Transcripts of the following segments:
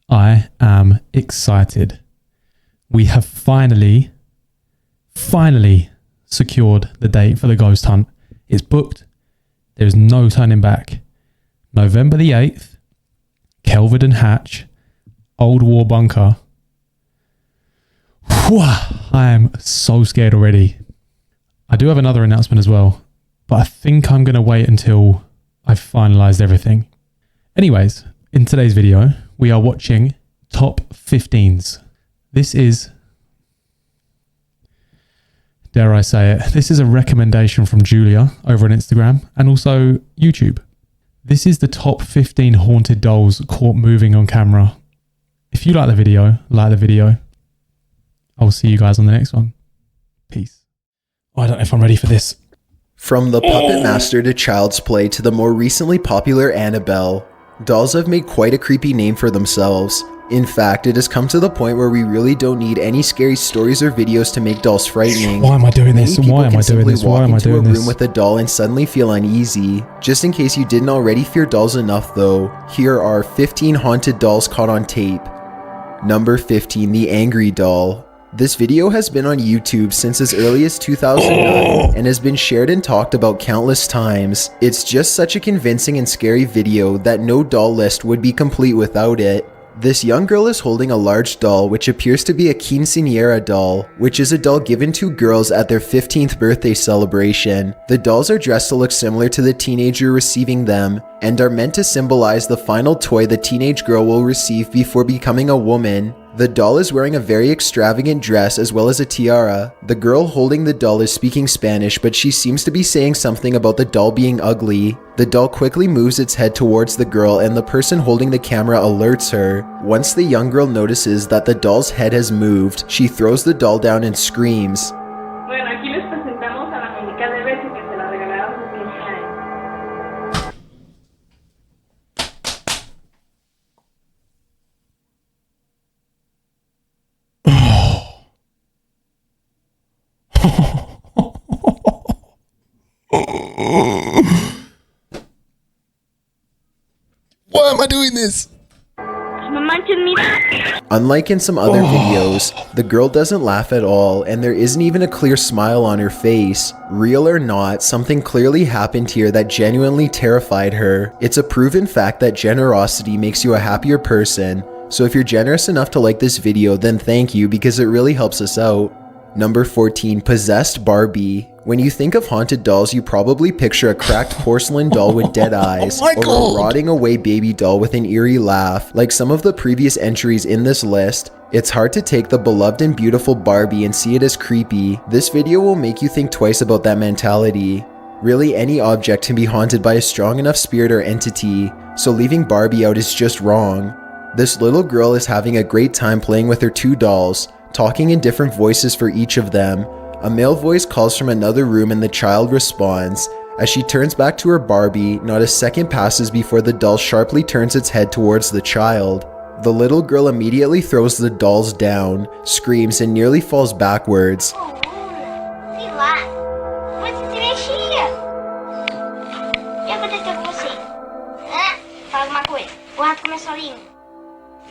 I am excited. We have finally secured the date for the ghost hunt. It's booked. There's no turning back. November the 8th, Kelvedon Hatch, Old War Bunker. Whew, I am so scared already. I do have another announcement as well, but I think I'm going to wait until I've finalized everything. Anyways, in today's video, we are watching Top 15s. This is, dare I say it, this is a recommendation from Julia over on Instagram and also YouTube. This is the top 15 haunted dolls caught moving on camera. If you like the video, like the video. I'll see you guys on the next one. Peace. Oh, I don't know if I'm ready for this. From the Puppet Master to Child's Play to the more recently popular Annabelle, dolls have made quite a creepy name for themselves. In fact, it has come to the point where we really don't need any scary stories or videos to make dolls frightening. Why am I doing this? Why am I doing this? Why am I doing this? Walk into a room with a doll and suddenly feel uneasy. Just in case you didn't already fear dolls enough though, here are 15 haunted dolls caught on tape. Number 15, the Angry Doll. This video has been on YouTube since as early as 2009 and has been shared and talked about countless times. It's just such a convincing and scary video that no doll list would be complete without it. This young girl is holding a large doll which appears to be a quinceañera doll, which is a doll given to girls at their 15th birthday celebration. The dolls are dressed to look similar to the teenager receiving them and are meant to symbolize the final toy the teenage girl will receive before becoming a woman. The doll is wearing a very extravagant dress as well as a tiara. The girl holding the doll is speaking Spanish, but she seems to be saying something about the doll being ugly. The doll quickly moves its head towards the girl and the person holding the camera alerts her. Once the young girl notices that the doll's head has moved, she throws the doll down and screams. Bueno, aquí les presentamos a la muñeca de Betty que se la regalaron sus 15 años. Why am I doing this? Unlike in some other videos, the girl doesn't laugh at all and there isn't even a clear smile on her face. Real or not, something clearly happened here that genuinely terrified her. It's a proven fact that generosity makes you a happier person, so if you're generous enough to like this video, then thank you because it really helps us out. Number 14, Possessed Barbie. When you think of haunted dolls, you probably picture a cracked porcelain doll with dead eyes, or a rotting away baby doll with an eerie laugh. Like some of the previous entries in this list, it's hard to take the beloved and beautiful Barbie and see it as creepy. This video will make you think twice about that mentality. Really, any object can be haunted by a strong enough spirit or entity, so leaving Barbie out is just wrong. This little girl is having a great time playing with her two dolls, talking in different voices for each of them. A male voice calls from another room and the child responds. As she turns back to her Barbie, not a second passes before the doll sharply turns its head towards the child. The little girl immediately throws the dolls down, screams, and nearly falls backwards.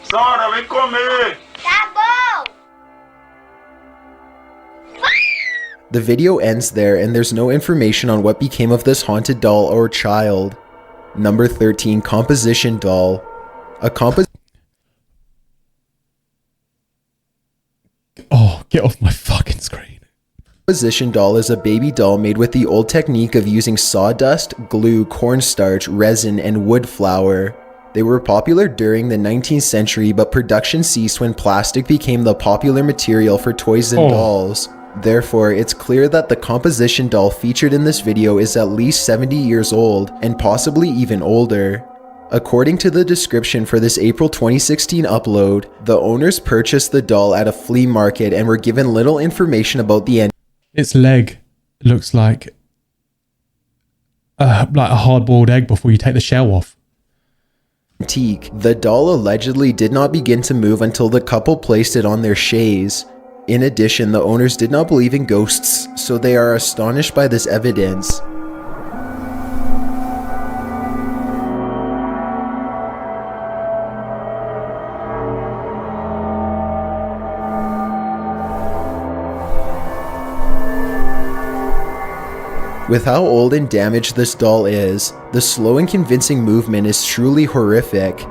Sara, vem comer! Tá bom! The video ends there and there's no information on what became of this haunted doll or child. Number 13, Composition Doll. Oh, get off my fucking screen. Composition doll is a baby doll made with the old technique of using sawdust, glue, cornstarch, resin, and wood flour. They were popular during the 19th century, but production ceased when plastic became the popular material for toys and dolls. Therefore, it's clear that the composition doll featured in this video is at least 70 years old, and possibly even older. According to the description for this April 2016 upload, the owners purchased the doll at a flea market and were given little information about the end. Its leg looks like a hard-boiled egg before you take the shell off. Antique. The doll allegedly did not begin to move until the couple placed it on their chaise. In addition, the owners did not believe in ghosts, so they are astonished by this evidence. With how old and damaged this doll is, the slow and convincing movement is truly horrific.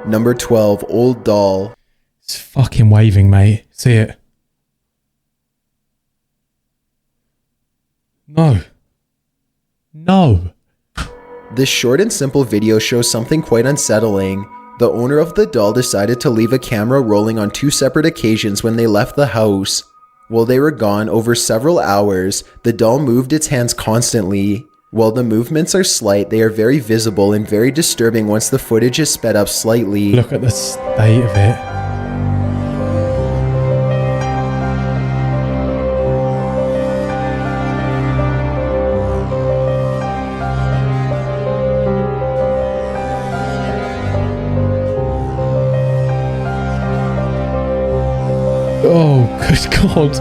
Number 12, old doll. It's fucking waving, mate. See it? No. No. This short and simple video shows something quite unsettling. The owner of the doll decided to leave a camera rolling on 2 separate occasions when they left the house. While they were gone over several hours, the doll moved its hands constantly. While the movements are slight, they are very visible and very disturbing once the footage is sped up slightly. Look at the state of it. Oh, good God.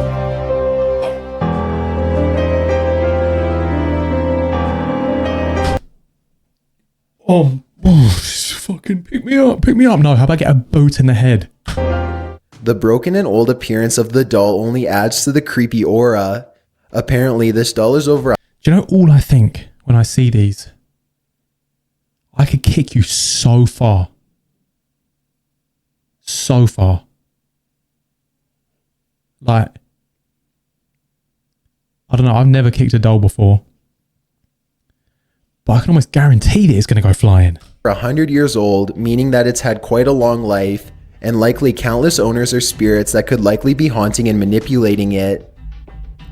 Fucking pick me up, pick me up. No, how about I get a boot in the head? The broken and old appearance of the doll only adds to the creepy aura. Apparently, this doll is over. Do you know all I think when I see these? I could kick you so far. So far. Like, I don't know, I've never kicked a doll before. But I can almost guarantee that it's going to go flying. 100 years old, meaning that it's had quite a long life, and likely countless owners or spirits that could likely be haunting and manipulating it.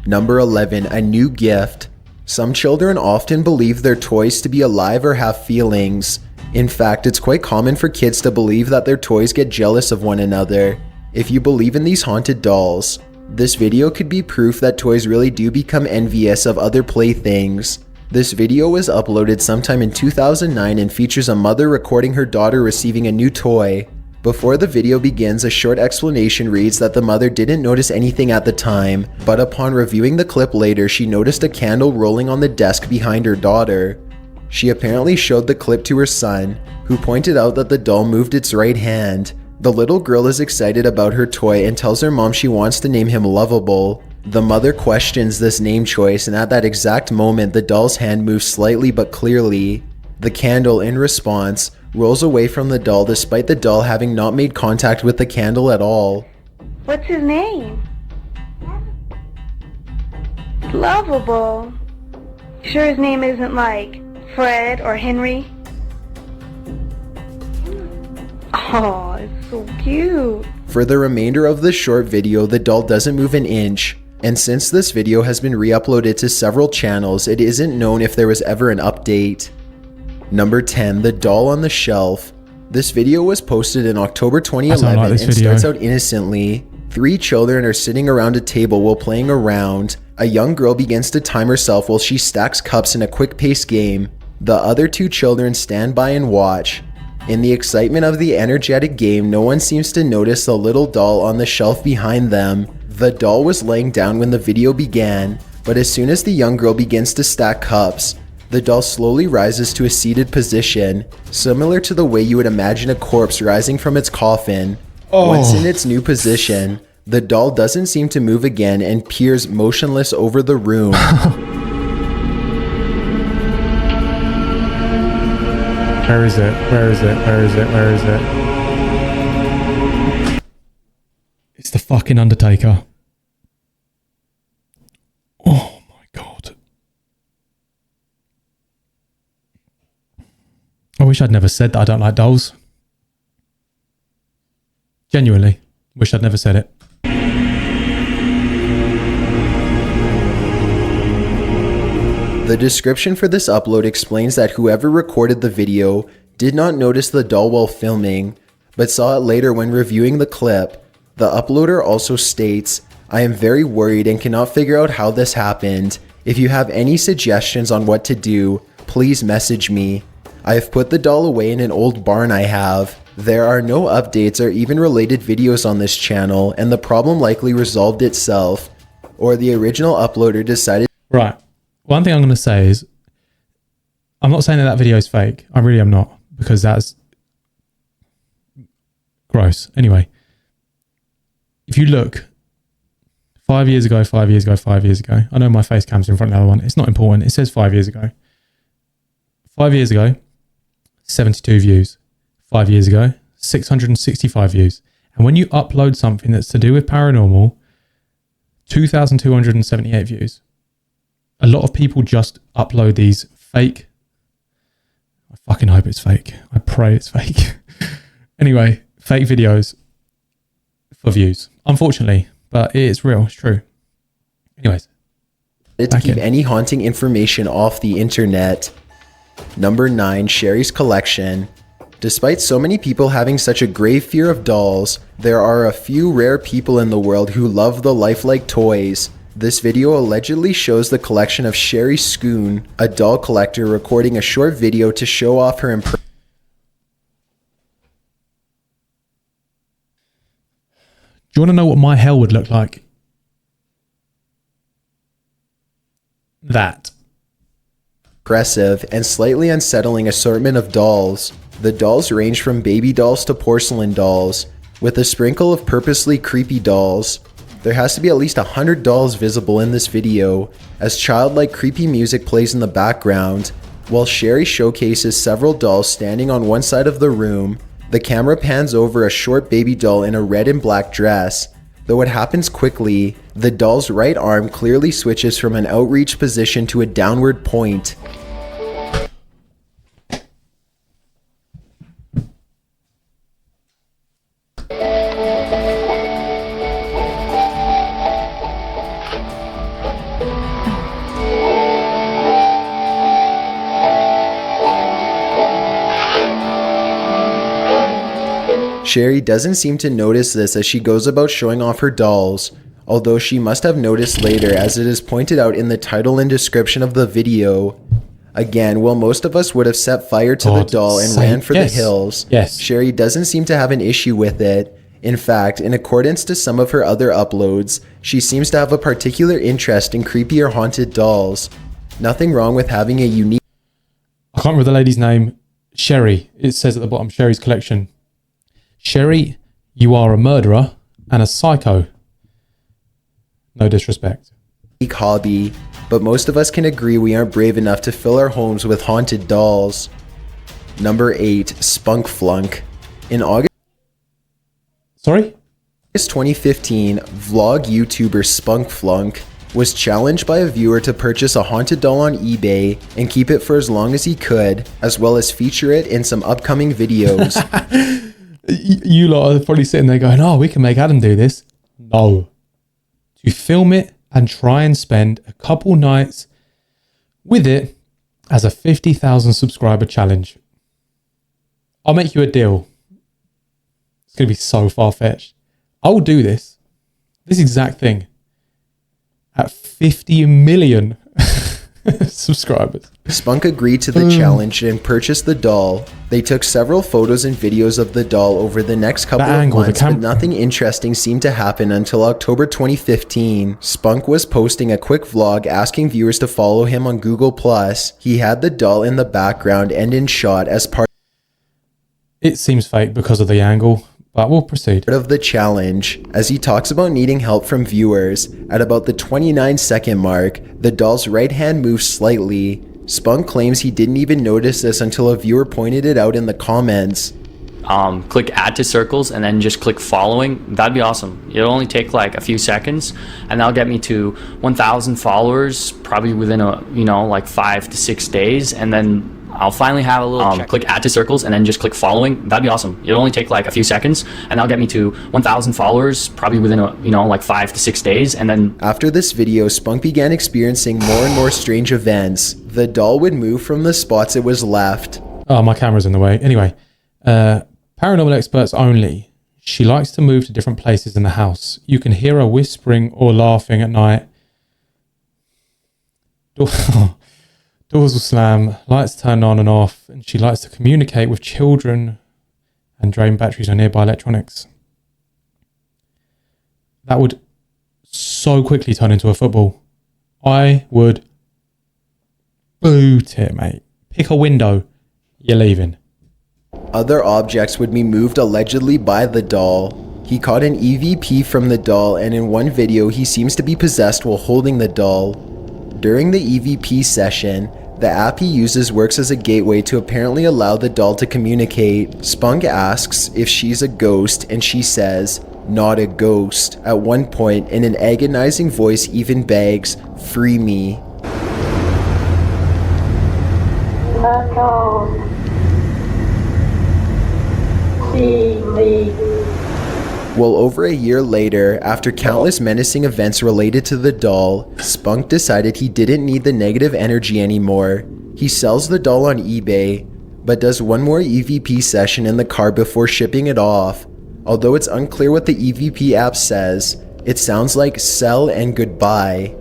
Number 11, a new gift. Some children often believe their toys to be alive or have feelings. In fact, it's quite common for kids to believe that their toys get jealous of one another. If you believe in these haunted dolls, this video could be proof that toys really do become envious of other playthings. This video was uploaded sometime in 2009 and features a mother recording her daughter receiving a new toy. Before the video begins, a short explanation reads that the mother didn't notice anything at the time, but upon reviewing the clip later, she noticed a candle rolling on the desk behind her daughter. She apparently showed the clip to her son, who pointed out that the doll moved its right hand. The little girl is excited about her toy and tells her mom she wants to name him Lovable. The mother questions this name choice, and at that exact moment, the doll's hand moves slightly but clearly. The candle, in response, rolls away from the doll despite the doll having not made contact with the candle at all. What's his name? Lovable. Sure his name isn't like Fred or Henry? Oh, it's so cute. For the remainder of the short video, the doll doesn't move an inch, and since this video has been re-uploaded to several channels, it isn't known if there was ever an update. Number 10, the doll on the shelf. This video was posted in October 2011 and starts out innocently. 3 children are sitting around a table while playing around. A young girl begins to time herself while she stacks cups in a quick-paced game. The other 2 children stand by and watch. In the excitement of the energetic game, no one seems to notice the little doll on the shelf behind them. The doll was laying down when the video began, but as soon as the young girl begins to stack cups, the doll slowly rises to a seated position, similar to the way you would imagine a corpse rising from its coffin. Once in its new position, the doll doesn't seem to move again and peers motionless over the room. Where is it? Where is it? Where is it? Where is it? It's the fucking Undertaker. Oh my God. I wish I'd never said that I don't like dolls. Genuinely. Wish I'd never said it. The description for this upload explains that whoever recorded the video did not notice the doll while filming, but saw it later when reviewing the clip. The uploader also states, "I am very worried and cannot figure out how this happened. If you have any suggestions on what to do, please message me. I have put the doll away in an old barn I have. There are no updates or even related videos on this channel, and the problem likely resolved itself, or the original uploader decided." Right. One thing I'm going to say is, I'm not saying that video is fake. I really am not, because that's gross. Anyway, if you look 5 years ago, 5 years ago, 5 years ago. I know my face cam's in front of the other one. It's not important. It says 5 years ago. 5 years ago, 72 views. 5 years ago, 665 views. And when you upload something that's to do with paranormal, 2,278 views. A lot of people just upload these fake. I fucking hope it's fake. I pray it's fake. Anyway, fake videos for views. Unfortunately, but it's real. It's true. Anyways. To keep any haunting information off the internet. Number 9, Sherry's collection. Despite so many people having such a grave fear of dolls, there are a few rare people in the world who love the lifelike toys. This video allegedly shows the collection of Sherry Schoon, a doll collector, recording a short video to show off her Do you want to know what my hell would look like? That. Impressive and slightly unsettling assortment of dolls. The dolls range from baby dolls to porcelain dolls, with a sprinkle of purposely creepy dolls. There has to be at least 100 dolls visible in this video, as childlike creepy music plays in the background, while Sherry showcases several dolls standing on one side of the room. The camera pans over a short baby doll in a red and black dress. Though it happens quickly, the doll's right arm clearly switches from an outreach position to a downward point. Sherry doesn't seem to notice this as she goes about showing off her dolls, although she must have noticed later, as it is pointed out in the title and description of the video. Again, while most of us would have set fire to the doll and ran for the hills, Sherry doesn't seem to have an issue with it. In fact, in accordance to some of her other uploads, she seems to have a particular interest in creepy or haunted dolls. Nothing wrong with having a unique... I can't remember the lady's name. Sherry. It says at the bottom, Sherry's collection. Sherry, you are a murderer and a psycho. No disrespect. Hobby, but most of us can agree we aren't brave enough to fill our homes with haunted dolls. Number 8, Spunk Flunk. In August 2015, vlog YouTuber Spunk Flunk was challenged by a viewer to purchase a haunted doll on eBay and keep it for as long as he could, as well as feature it in some upcoming videos. You lot are probably sitting there going, oh, we can make Adam do this. No. To film it and try and spend a couple nights with it as a 50,000 subscriber challenge. I'll make you a deal. It's going to be so far-fetched. I will do this exact thing, at 50 million subscribers. Spunk agreed to the challenge and purchased the doll. They took several photos and videos of the doll over the next couple of months, but nothing interesting seemed to happen until October 2015. Spunk was posting a quick vlog asking viewers to follow him on Google+. He had the doll in the background and in shot as part It seems fake because of the angle, but we'll proceed. Of the challenge, as he talks about needing help from viewers. At about the 29-second mark, the doll's right hand moves slightly. Spunk claims he didn't even notice this until a viewer pointed it out in the comments. Click add to circles and then just click following. That'd be awesome. It'll only take like a few seconds and that'll get me to 1,000 followers probably within like 5 to 6 days, and then I'll finally have a little click add to circles and then just click following. That'd be awesome. It'll only take like a few seconds and that'll get me to 1,000 followers probably within like 5 to 6 days, and then after this video, Spunk began experiencing more and more strange events. The doll would move from the spots it was left. Oh, my camera's in the way. Anyway, paranormal experts only. She likes to move to different places in the house. You can hear her whispering or laughing at night. Doors will slam, lights turn on and off, and she likes to communicate with children and drain batteries on nearby electronics. That would so quickly turn into a football. I would boot it, mate. Pick a window, you're leaving. Other objects would be moved allegedly by the doll. He caught an EVP from the doll, and in one video he seems to be possessed while holding the doll. During the EVP session, the app he uses works as a gateway to apparently allow the doll to communicate. Spunk asks if she's a ghost, and she says, "Not a ghost." At one point, in an agonizing voice, even begs, "Free me." Let go. See. Well, over a year later, after countless menacing events related to the doll, Spunk decided he didn't need the negative energy anymore. He sells the doll on eBay, but does one more EVP session in the car before shipping it off. Although it's unclear what the EVP app says, it sounds like "sell and goodbye."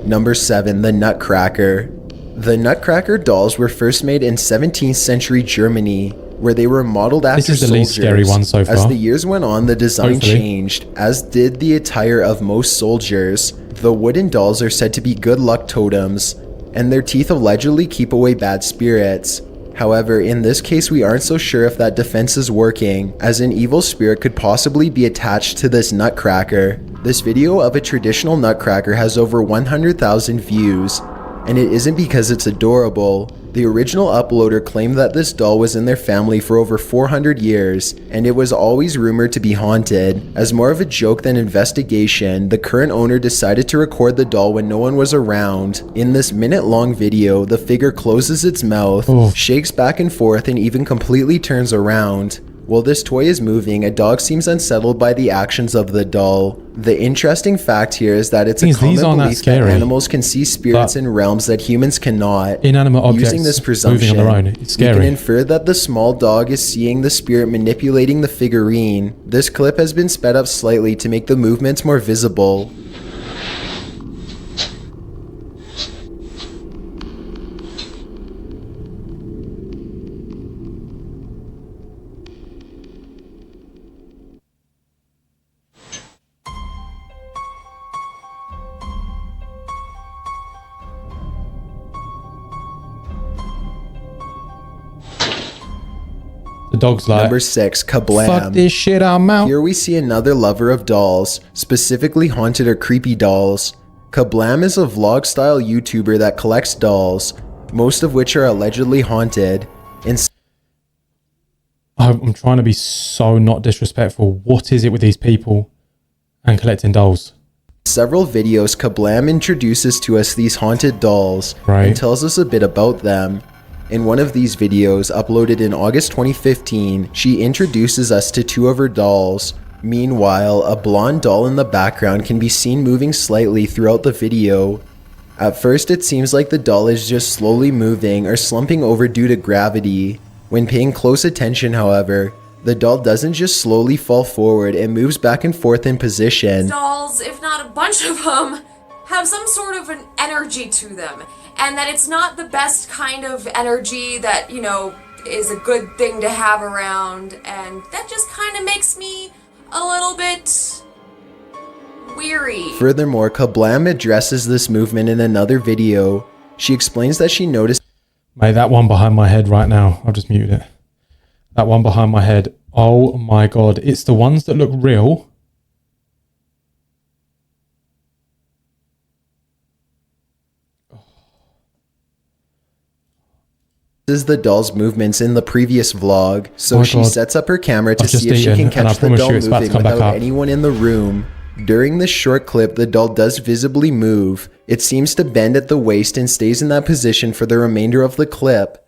Number 7. The Nutcracker. The Nutcracker dolls were first made in 17th century Germany, where they were modeled after This is the soldiers. least scary one so far. As the years went on, the design Hopefully. changed, as did the attire of most soldiers. The wooden dolls are said to be good luck totems, and their teeth allegedly keep away bad spirits. However, in this case we aren't so sure if that defense is working, as an evil spirit could possibly be attached to this Nutcracker. This video of a traditional Nutcracker has over 100,000 views, and it isn't because it's adorable. The original uploader claimed that this doll was in their family for over 400 years, and it was always rumored to be haunted. As more of a joke than investigation, the current owner decided to record the doll when no one was around. In this minute-long video, the figure closes its mouth, shakes back and forth, and even completely turns around. While this toy is moving, a dog seems unsettled by the actions of the doll. The interesting fact here is that it's a These common aren't that belief that scary, animals can see spirits but in realms that humans cannot. inanimate objects Using this moving presumption, on their own, it's you can scary. infer that the small dog is seeing the spirit manipulating the figurine. This clip has been sped up slightly to make the movements more visible. The dog's like, Number 6, Kablam. fuck this shit, I'm out. Here we see another lover of dolls, specifically haunted or creepy dolls. Kablam is a vlog-style YouTuber that collects dolls, most of which are allegedly haunted. I'm trying to be so not disrespectful. What is it with these people and collecting dolls? Several videos, Kablam introduces to us these haunted dolls and tells us a bit about them. In one of these videos, uploaded in August 2015, she introduces us to two of her dolls. Meanwhile, a blonde doll in the background can be seen moving slightly throughout the video. At first, it seems like the doll is just slowly moving or slumping over due to gravity. When paying close attention, however, the doll doesn't just slowly fall forward, it moves back and forth in position. Dolls, if not a bunch of them, have some sort of an energy to them. And that it's not the best kind of energy that, you know, is a good thing to have around. And that just kind of makes me a little bit weary. Furthermore, Kablam addresses this movement in another video. She explains that she noticed Mate, that one behind my head right now, I've just muted it. That one behind my head, oh my god, it's the ones that look real. the doll's movements in the previous vlog, so she sets up her camera to I've just see if she eaten, can and I catch the promise doll you it's about to moving come back without up. anyone in the room. During this short clip, the doll does visibly move. It seems to bend at the waist and stays in that position for the remainder of the clip.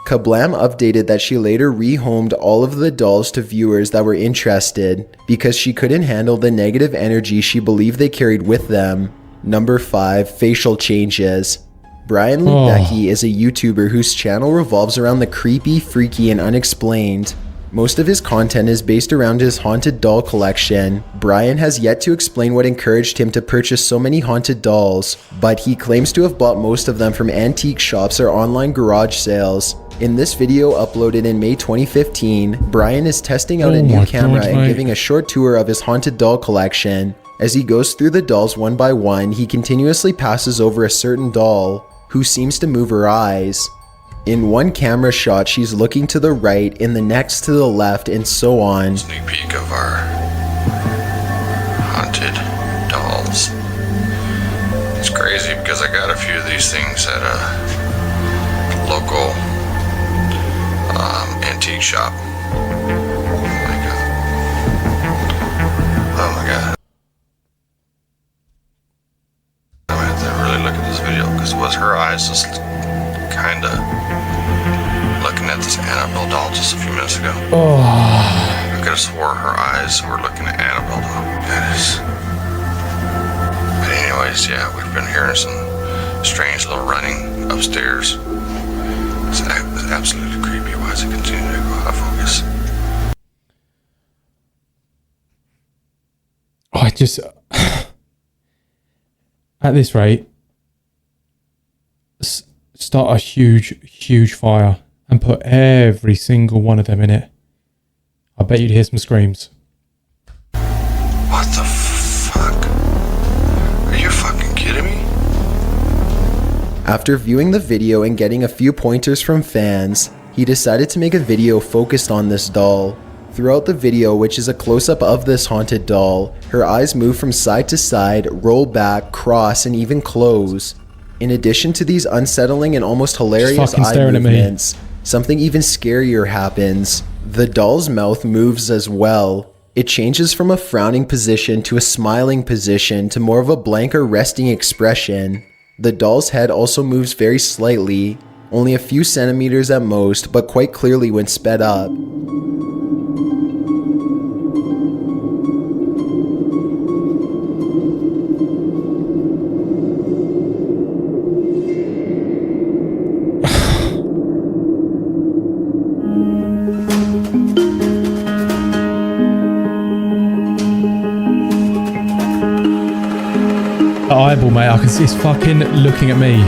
Kablam updated that she later rehomed all of the dolls to viewers that were interested because she couldn't handle the negative energy she believed they carried with them. Number 5, facial changes. Brian Lubecki is a YouTuber whose channel revolves around the creepy, freaky, and unexplained. Most of his content is based around his haunted doll collection. Brian has yet to explain what encouraged him to purchase so many haunted dolls, but he claims to have bought most of them from antique shops or online garage sales. In this video uploaded in May 2015, Brian is testing out a new camera and giving a short tour of his haunted doll collection. As he goes through the dolls one by one, he continuously passes over a certain doll, who seems to move her eyes. In one camera shot, she's looking to the right, in the next to the left, and so on. Sneak peek of our haunted dolls. It's crazy because I got a few of these things at a local antique shop. Oh my god. I have to really look at this video because it was her eyes just kinda looking at this Annabelle doll just a few minutes ago. I could have swore her eyes were looking at Annabelle doll. That is. But anyways, yeah, we've been hearing some strange little running upstairs. It's absolutely creepy. Why does it continue to go out of focus? I just, at this rate, start a huge fire and put every single one of them in it. I bet you'd hear some screams. What the fuck? Are you fucking kidding me? After viewing the video and getting a few pointers from fans, he decided to make a video focused on this doll. Throughout the video, which is a close-up of this haunted doll, her eyes move from side to side, roll back, cross, and even close. In addition to these unsettling and almost hilarious eye movements, something even scarier happens. The doll's mouth moves as well. It changes from a frowning position to a smiling position to more of a blank or resting expression. The doll's head also moves very slightly, only a few centimeters at most, but quite clearly when sped up. Eyeball, mate, I can see it's fucking looking at me.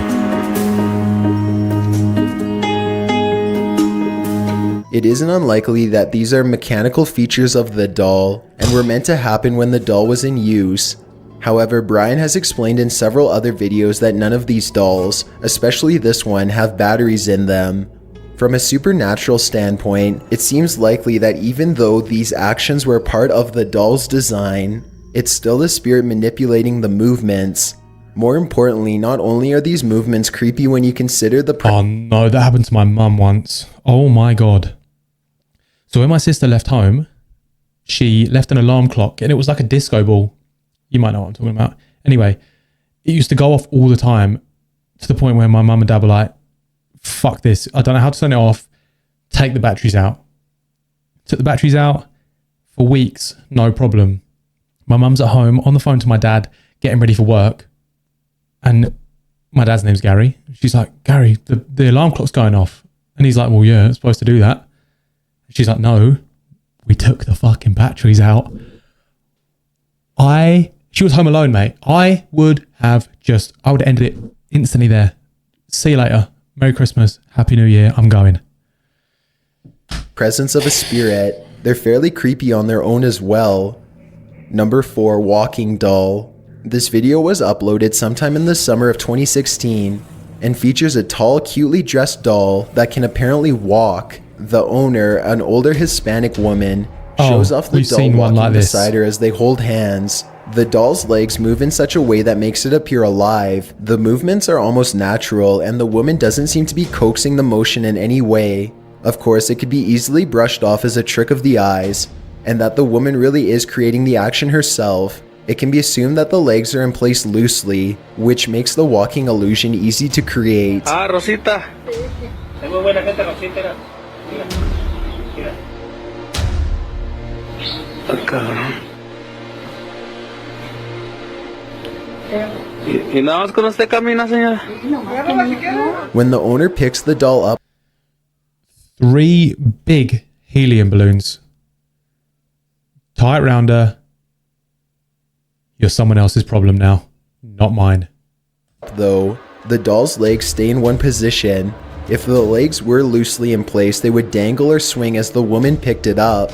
It isn't unlikely that these are mechanical features of the doll and were meant to happen when the doll was in use. However, Brian has explained in several other videos that none of these dolls, especially this one, have batteries in them. From a supernatural standpoint, it seems likely that even though these actions were part of the doll's design, it's still the spirit manipulating the movements. More importantly, not only are these movements creepy when you consider the Oh no, that happened to my mum once. Oh my god. So when my sister left home, she left an alarm clock and it was like a disco ball. You might know what I'm talking about. Anyway, it used to go off all the time to the point where my mum and dad were like, fuck this. I don't know how to turn it off. Take the batteries out. Took the batteries out for weeks. No problem. My mum's at home on the phone to my dad, getting ready for work. And my dad's name's Gary. She's like, Gary, the alarm clock's going off. And he's like, well, yeah, it's supposed to do that. She's like, no, we took the fucking batteries out. She was home alone, mate. I would have ended it instantly there. See you later. Merry Christmas. Happy New Year. I'm going. Presence of a spirit. They're fairly creepy on their own as well. Number 4, walking doll. This video was uploaded sometime in the summer of 2016 and features a tall, cutely dressed doll that can apparently walk. The owner, an older Hispanic woman, shows off the doll walking beside her as they hold hands. The doll's legs move in such a way that makes it appear alive. The movements are almost natural and the woman doesn't seem to be coaxing the motion in any way. Of course, it could be easily brushed off as a trick of the eyes, and that the woman really is creating the action herself. It can be assumed that the legs are in place loosely, which makes the walking illusion easy to create. Ah, Rosita. Es muy buena gente, Rosita. Mira. Mira. Ah, cabrón. Y nada más con usted camina, señora. When the owner picks the doll up, 3 big helium balloons. Tie it round her. You're someone else's problem now, not mine. though, the doll's legs stay in one position. If the legs were loosely in place, they would dangle or swing as the woman picked it up.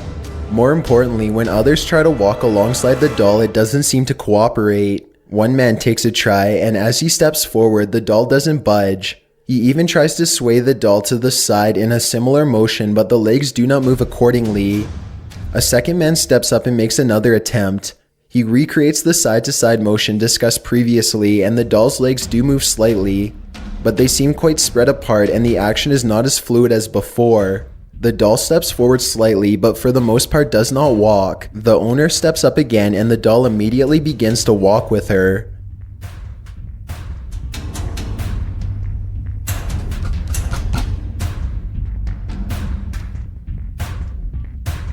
More importantly, when others try to walk alongside the doll, it doesn't seem to cooperate. One man takes a try, and as he steps forward, the doll doesn't budge. He even tries to sway the doll to the side in a similar motion, but the legs do not move accordingly. A second man steps up and makes another attempt. He recreates the side-to-side motion discussed previously, and the doll's legs do move slightly, but they seem quite spread apart and the action is not as fluid as before. The doll steps forward slightly, but for the most part does not walk. The owner steps up again and the doll immediately begins to walk with her.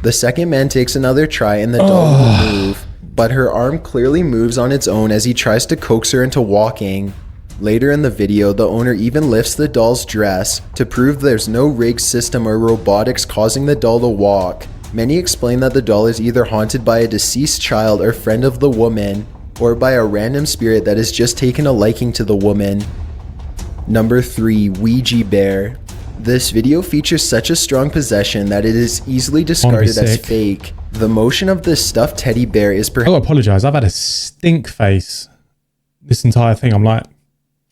The second man takes another try and the doll will move, but her arm clearly moves on its own as he tries to coax her into walking. Later in the video, the owner even lifts the doll's dress to prove there's no rigged system or robotics causing the doll to walk. Many explain that the doll is either haunted by a deceased child or friend of the woman, or by a random spirit that has just taken a liking to the woman. Number 3. Ouija Bear. This video features such a strong possession that it is easily discarded as fake. The motion of this stuffed teddy bear is I gotta apologise, I've had a stink face this entire thing. I'm like,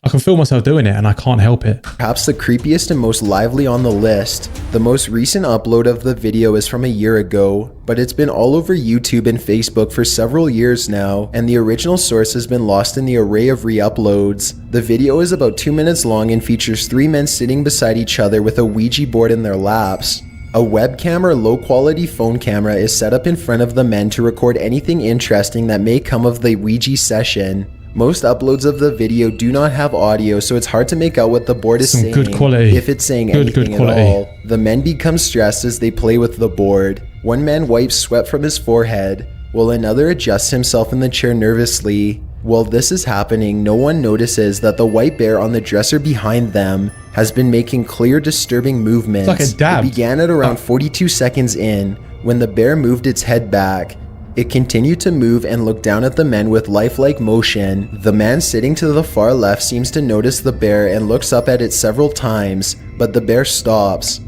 I can feel myself doing it and I can't help it. perhaps the creepiest and most lively on the list. The most recent upload of the video is from a year ago, but it's been all over YouTube and Facebook for several years now, and the original source has been lost in the array of re-uploads. The video is about 2 minutes long and features 3 men sitting beside each other with a Ouija board in their laps. A webcam or low-quality phone camera is set up in front of the men to record anything interesting that may come of the Ouija session. Most uploads of the video do not have audio, so it's hard to make out what the board is saying, good quality. if it's saying anything at all. The men become stressed as they play with the board. One man wipes sweat from his forehead, while another adjusts himself in the chair nervously. While this is happening, no one notices that the white bear on the dresser behind them has been making clear, disturbing movements. It's like a dab. It began at around 42 seconds in, when the bear moved its head back. It continued to move and look down at the men with lifelike motion. The man sitting to the far left seems to notice the bear and looks up at it several times, but the bear stops.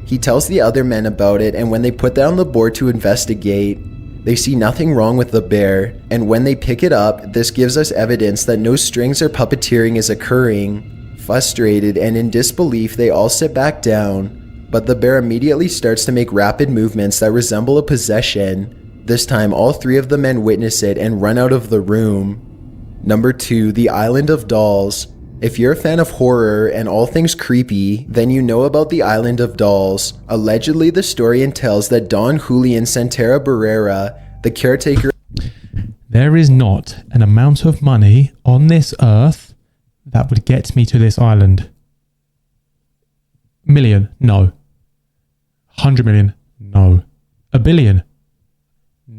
He tells the other men about it, and when they put down the board to investigate, they see nothing wrong with the bear, and when they pick it up, this gives us evidence that no strings or puppeteering is occurring. Frustrated and in disbelief, they all sit back down, but the bear immediately starts to make rapid movements that resemble a possession. This time, all 3 of the men witness it and run out of the room. Number 2, The Island of Dolls. If you're a fan of horror and all things creepy, then you know about the Island of Dolls. Allegedly, the story entails that Don Julian Santera Barrera, the caretaker... There is not an amount of money on this earth that would get me to this island. Million? No. 100 million? No. A billion?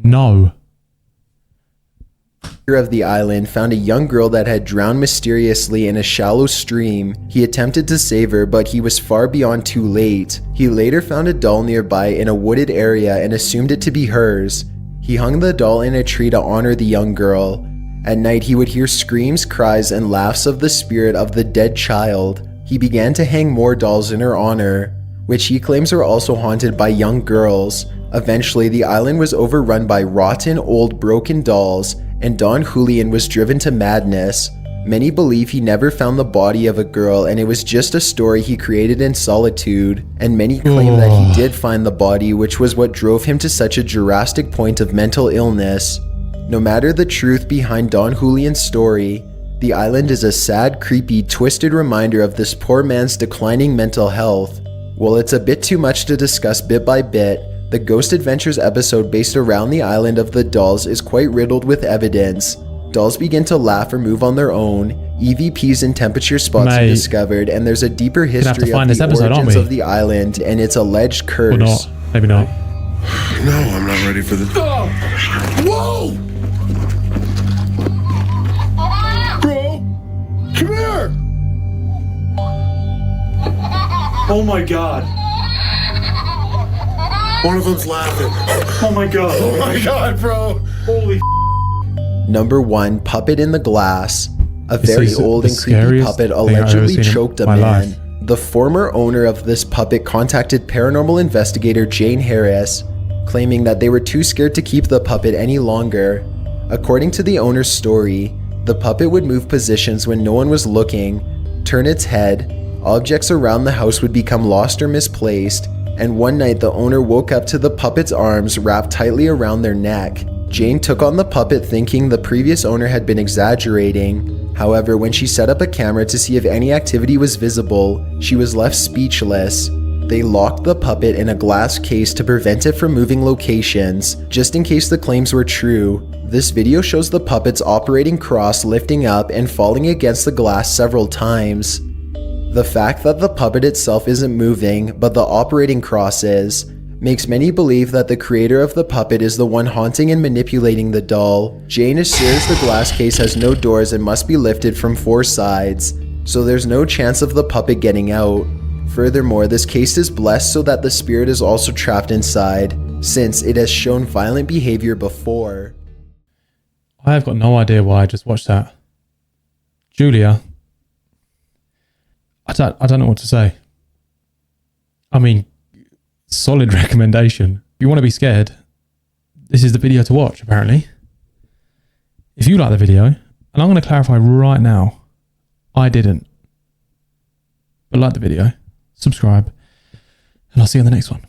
No. of the island found a young girl that had drowned mysteriously in a shallow stream. He attempted to save her, but he was far beyond too late. He later found a doll nearby in a wooded area and assumed it to be hers. He hung the doll in a tree to honor the young girl. At night, he would hear screams, cries, and laughs of the spirit of the dead child. He began to hang more dolls in her honor, which he claims were also haunted by young girls. Eventually, the island was overrun by rotten, old, broken dolls, and Don Julian was driven to madness. Many believe he never found the body of a girl and it was just a story he created in solitude, and many claim that he did find the body, which was what drove him to such a drastic point of mental illness. No matter the truth behind Don Julian's story, the island is a sad, creepy, twisted reminder of this poor man's declining mental health. While it's a bit too much to discuss bit by bit, the Ghost Adventures episode based around the island of the dolls is quite riddled with evidence. Dolls begin to laugh or move on their own, EVPs and temperature spots are discovered, and there's a deeper history of the origins of the island and its alleged curse. Or not. Maybe not. No, I'm not ready for the... Whoa! Bro! Come here! Oh my god. One of them's laughing. Oh my god. Oh my god, bro! Holy Number 1, Puppet in the Glass. A very old and creepy puppet allegedly choked a man. The former owner of this puppet contacted paranormal investigator Jane Harris, claiming that they were too scared to keep the puppet any longer. According to the owner's story, the puppet would move positions when no one was looking, turn its head, Objects around the house would become lost or misplaced, and one night the owner woke up to the puppet's arms wrapped tightly around their neck. Jane took on the puppet thinking the previous owner had been exaggerating. However, when she set up a camera to see if any activity was visible, she was left speechless. They locked the puppet in a glass case to prevent it from moving locations, just in case the claims were true. This video shows the puppet's operating cross lifting up and falling against the glass several times. The fact that the puppet itself isn't moving, but the operating cross is, makes many believe that the creator of the puppet is the one haunting and manipulating the doll. Jane assures the glass case has no doors and must be lifted from 4 sides, so there's no chance of the puppet getting out. Furthermore, this case is blessed so that the spirit is also trapped inside, since it has shown violent behavior before. I have got no idea why I just watched that. Julia, I don't know what to say. I mean, solid recommendation. If you want to be scared, this is the video to watch, apparently. If you like the video, and I'm going to clarify right now, I didn't. But like the video, subscribe, and I'll see you in the next one.